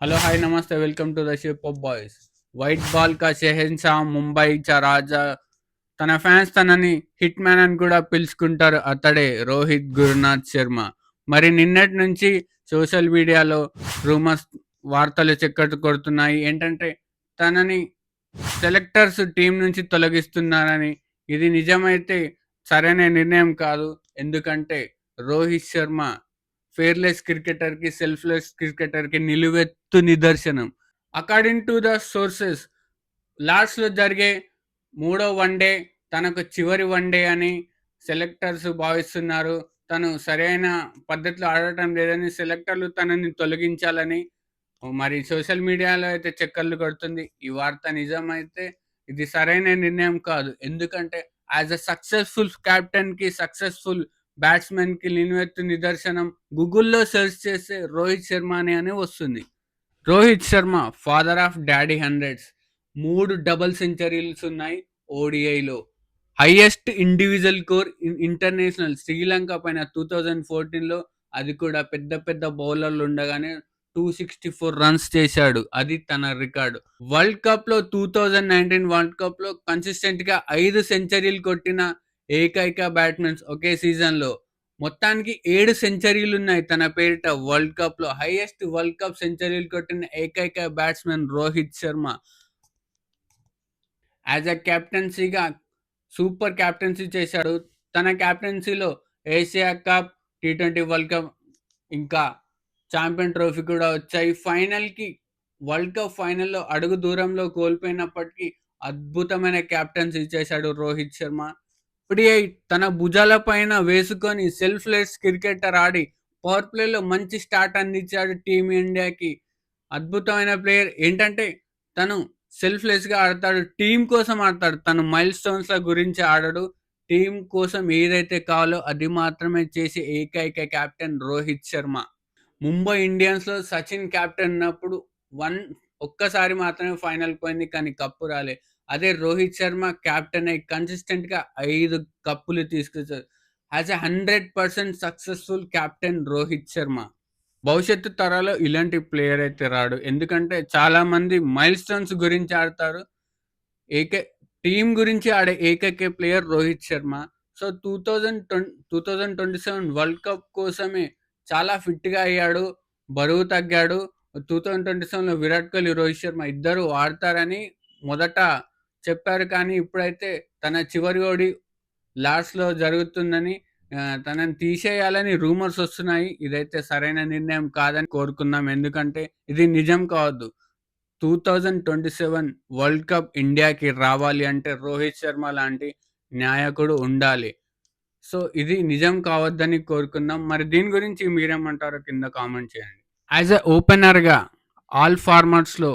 hello hi नमस्ते welcome to the shape of boys white ball కా షెహన్షా ముంబై చ రాజా తన ఫ్యాన్స్ తనని హిట్ మ్యాన్ అని కూడా పిలుచుకుంటారు అతడే రోహిత్ గురునాథ్ శర్మ మరి నిన్నటి నుంచి సోషల్ మీడియాలో రూమర్స్ వార్తలు చక్కర్లు కొడుతున్నాయి ఏంటంటే తనని సెలెక్టర్స్ టీం నుంచి తొలగిస్తున్నారని ఇది నిజమైతే సరైన నిర్ణయం కాదు ఎందుకంటే రోహిత్ శర్మ ఫేర్లెస్ క్రికెటర్కి సెల్ఫ్లెస్ క్రికెటర్కి నిలువెత్తు నిదర్శనం అకార్డింగ్ టు ద సోర్సెస్ లాస్ట్లో జరిగే మూడో వన్డే తనకు చివరి వన్డే అని సెలెక్టర్స్ భావిస్తున్నారు తను సరైన పద్ధతిలో ఆడటం లేదని సెలెక్టర్లు తనని తొలగించాలని మరి సోషల్ మీడియాలో అయితే చక్కర్లు కొడుతుంది ఈ వార్త నిజమైతే ఇది సరైన నిర్ణయం కాదు ఎందుకంటే యాజ్ అ సక్సెస్ఫుల్ క్యాప్టెన్ కి సక్సెస్ఫుల్ బ్యాట్స్మెన్ కి నిలువెత్తు నిదర్శనం గూగుల్లో సెర్చ్ చేస్తే రోహిత్ శర్మ అని వస్తుంది Rohit Sharma father of daddy hundreds 3 double centuries ఉన్నాయి ఓడిఐలో highest individual score international Sri Lanka పైన 2014లో అది కూడా పెద్ద పెద్ద బౌలర్లు ఉండగానే 264 రన్స్ చేశాడు అది తన రికార్డు వరల్డ్ కప్ లో 2019 వరల్డ్ కప్ లో కన్సిస్టెంట్ గా 5 సెంచరీలు కొట్టిన ఏకైక బ్యాట్స్మెన్స్ ఒకే సీజన్ లో మొత్తానికి 7 సెంచరీలు ఉన్నాయి తన పేరిట వరల్డ్ కప్ లో హైయెస్ట్ వరల్డ్ కప్ సెంచరీలు కొట్టిన ఏకైక batsmen Rohit Sharma as a కెప్టెన్సీగా సూపర్ కెప్టెన్సీ చేశాడు తన కెప్టెన్సీలో ఏషియా కప్ టీ20 వరల్డ్ కప్ ఇంకా ఛాంపియన్ ట్రోఫీ కూడా వచ్చాయి ఫైనల్కి వరల్డ్ కప్ ఫైనల్లో అడుగు దూరంలో కోల్పోయినప్పటికీ అద్భుతమైన కెప్టెన్సీ చేశాడు రోహిత్ శర్మ ఓడిఐ తన భుజాల పైన వేసుకొని సెల్ఫ్లెస్ క్రికెటర్ ఆడి పవర్ ప్లేలో మంచి స్టార్ట్ అందించాడు టీమిండియాకి అద్భుతమైన ప్లేయర్ ఏంటంటే తను సెల్ఫ్లెస్గా ఆడతాడు టీం కోసం ఆడతాడు తను మైల్ స్టోన్స్ల గురించి ఆడడు టీం కోసం ఏదైతే కావాలో అది మాత్రమే చేసే ఏకైక కెప్టెన్ రోహిత్ శర్మ ముంబై ఇండియన్స్లో సచిన్ కెప్టెన్ ఉన్నప్పుడు వన్ ఒక్కసారి మాత్రమే ఫైనల్ పోయింది కానీ కప్పు రాలే అదే రోహిత్ శర్మ కెప్టెన్ అయి కన్సిస్టెంట్గా 5 కప్పులు తీసుకొచ్చారు as a 100% successful captain Rohit Sharma భవిష్యత్తు తరాల్లో ఇలాంటి ప్లేయర్ అయితే రాడు ఎందుకంటే చాలా మంది మైల్ స్టోన్స్ గురించి ఆడతారు ఏకే టీం గురించి ఆడే ఏకైక player Rohit Sharma so 2027 world cup కోసమే చాలా ఫిట్గా అయ్యాడు బరువు తగ్గాడు 2027లో విరాట్ కోహ్లీ రోహిత్ శర్మ ఇద్దరు ఆడతారని మొదట చెప్పారు కానీ ఇప్పుడైతే తన చివరి ఓడి లాస్ట్లో జరుగుతుందని తనని తీసేయాలని రూమర్స్ వస్తున్నాయి ఇదైతే సరైన నిర్ణయం కాదని కోరుకుందాం ఎందుకంటే ఇది నిజం కావద్దు 2027 వరల్డ్ కప్ ఇండియాకి రావాలి అంటే రోహిత్ శర్మ లాంటి నాయకుడు ఉండాలి సో ఇది నిజం కావద్దని కోరుకుందాం మరి దీని గురించి మీరేమంటారో కింద కామెంట్ చేయండి యాజ్ ఎ ఓపెనర్గా ఆల్ ఫార్మాట్స్లో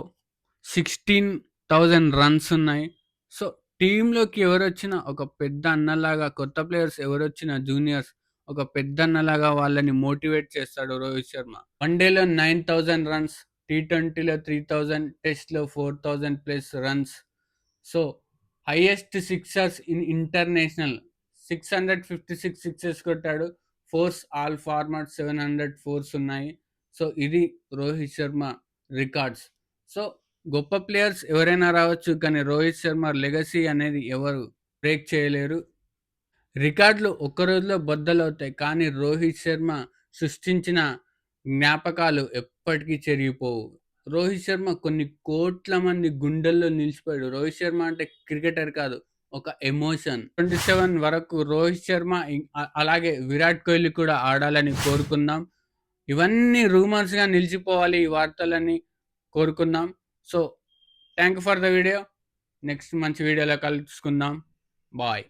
16,000 రన్స్ ఉన్నాయి సో టీంలోకి ఎవరొచ్చినా ఒక పెద్ద అన్నలాగా కొత్త ప్లేయర్స్ ఎవరొచ్చినా జూనియర్స్ ఒక పెద్ద అన్నలాగా వాళ్ళని మోటివేట్ చేస్తాడు రోహిత్ శర్మ వన్డేలో 9,000 రన్స్ టీ20లో 3,000 టెస్ట్లో 4,000+ runs so highest sixers in international 656 sixes కొట్టాడు ఫోర్స్ ఆల్ ఫార్మాట్ 700 ఫోర్స్ ఉన్నాయి సో ఇది రోహిత్ శర్మ రికార్డ్స్ సో గొప్ప ప్లేయర్స్ ఎవరైనా రావచ్చు కానీ రోహిత్ శర్మ లెగసీ అనేది ఎవరు బ్రేక్ చేయలేరు రికార్డులు ఒక్క రోజులో బద్దలవుతాయి కానీ రోహిత్ శర్మ సృష్టించిన జ్ఞాపకాలు ఎప్పటికీ చెరిగిపోవు రోహిత్ శర్మ కొన్ని కోట్ల మంది గుండెల్లో నిలిచిపోయాడు రోహిత్ శర్మ అంటే క్రికెటర్ కాదు ఒక ఎమోషన్ 27 వరకు రోహిత్ శర్మ అలాగే విరాట్ కోహ్లీ కూడా ఆడాలని కోరుకుందాం ఇవన్నీ రూమర్స్గా నిలిచిపోవాలి ఈ వార్తలని కోరుకుందాం so thank you for the video next మంచి వీడియోలో కలుసుకుందాం బాయ్